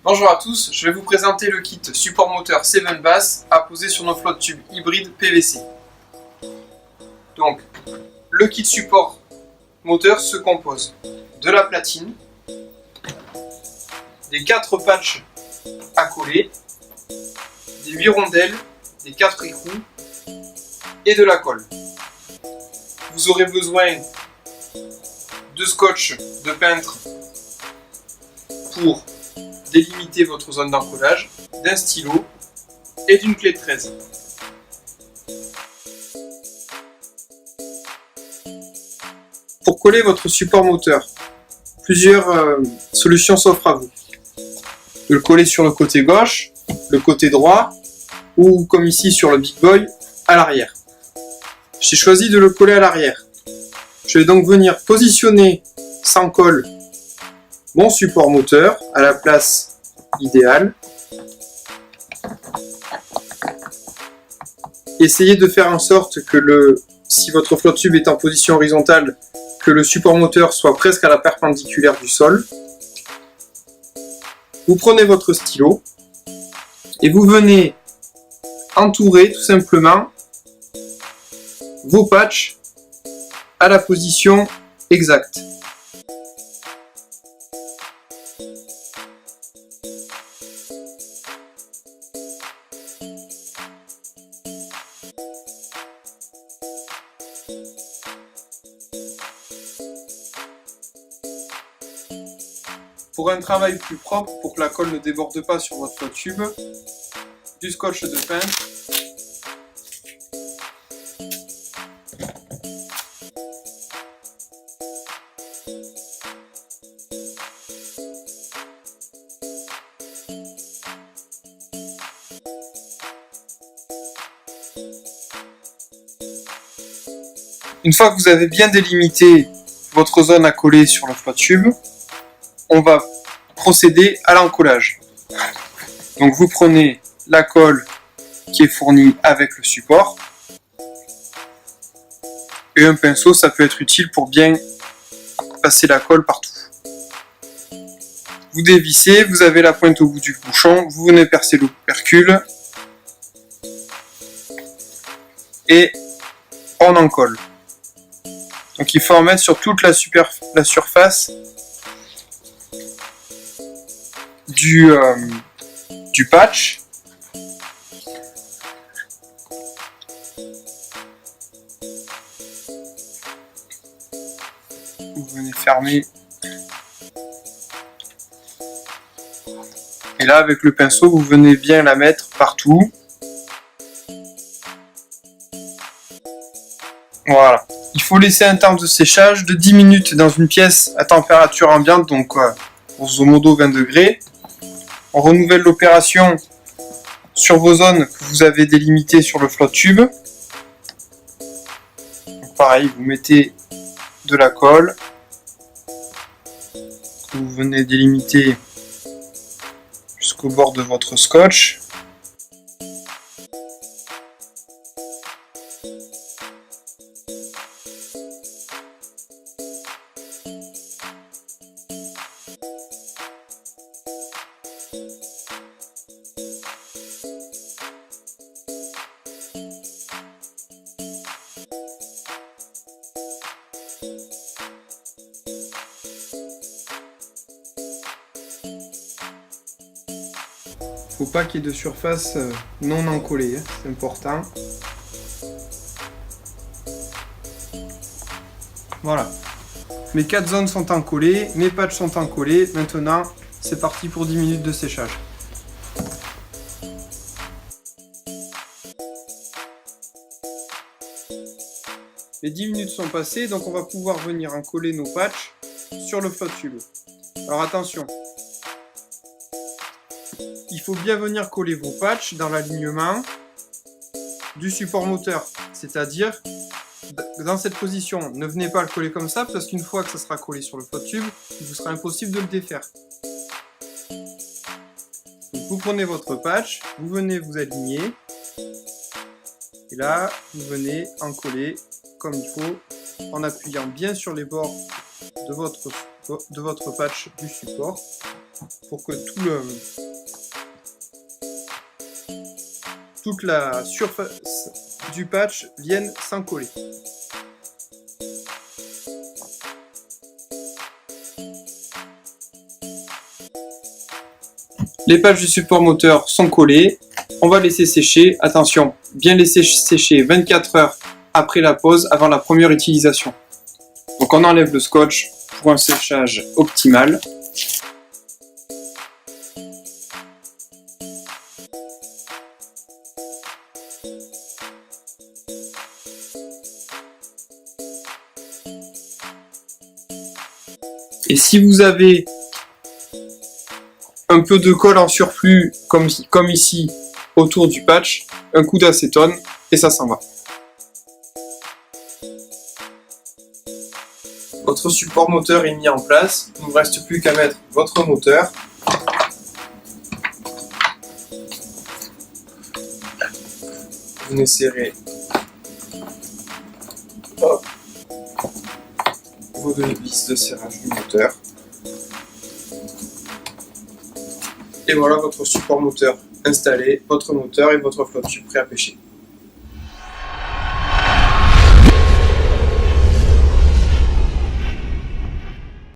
Bonjour à tous, je vais vous présenter le kit support moteur 7 Bass à poser sur nos flottes tubes hybrides PVC. Donc, le kit support moteur se compose de la platine, des 4 patchs à coller, des 8 rondelles, des 4 écrous et de la colle. Vous aurez besoin de scotch de peintre pour délimiter votre zone d'encollage, d'un stylo et d'une clé de 13. Pour coller votre support moteur, plusieurs solutions s'offrent à vous. De le coller sur le côté gauche, le côté droit ou comme ici sur le Big Boy, à l'arrière. J'ai choisi de le coller à l'arrière. Je vais donc venir positionner sans colle mon support moteur à la place idéale. Essayez de faire en sorte que si votre flotte tube est en position horizontale, que le support moteur soit presque à la perpendiculaire du sol. Vous prenez votre stylo et vous venez entourer tout simplement vos patchs à la position exacte. Pour un travail plus propre, pour que la colle ne déborde pas sur votre tube, du scotch de peintre, une fois que vous avez bien délimité votre zone à coller sur le flotte tube, on va procéder à l'encollage. Donc vous prenez la colle qui est fournie avec le support et un pinceau, ça peut être utile pour bien passer la colle partout. Vous dévissez, vous avez la pointe au bout du bouchon, vous venez percer l'opercule et on en colle. Donc il faut en mettre sur toute la surface du patch. Vous venez fermer. Et là, avec le pinceau, vous venez bien la mettre partout. Voilà. Il faut laisser un temps de séchage de 10 minutes dans une pièce à température ambiante, donc grosso modo 20 degrés. On renouvelle l'opération sur vos zones que vous avez délimitées sur le flotte tube. Donc pareil, vous mettez de la colle. Vous venez délimiter jusqu'au bord de votre scotch. Faut pas qu'il y ait de surface non encollée, hein, c'est important. Voilà. Mes 4 zones sont encollées, mes patchs sont encollés. Maintenant, c'est parti pour 10 minutes de séchage. Les 10 minutes sont passées, donc on va pouvoir venir encoller nos patchs sur le flotte tube. Alors attention, il faut bien venir coller vos patchs dans l'alignement du support moteur, c'est-à-dire dans cette position. Ne venez pas le coller comme ça, parce qu'une fois que ça sera collé sur le flotte tube, il vous sera impossible de le défaire. Donc vous prenez votre patch, vous venez vous aligner, et là, vous venez en coller comme il faut, en appuyant bien sur les bords de votre patch du support. pour que toute la surface du patch vienne s'en coller. Les patchs du support moteur sont collés. On va laisser sécher. Attention, bien laisser sécher 24 heures après la pose, avant la première utilisation. Donc on enlève le scotch pour un séchage optimal. Et si vous avez un peu de colle en surplus, comme ici, autour du patch, un coup d'acétone et ça s'en va. Votre support moteur est mis en place, il ne vous reste plus qu'à mettre votre moteur. Vous insérez vos deux vis de serrage du moteur. Et voilà votre support moteur installé, votre moteur et votre flotte prêt à pêcher.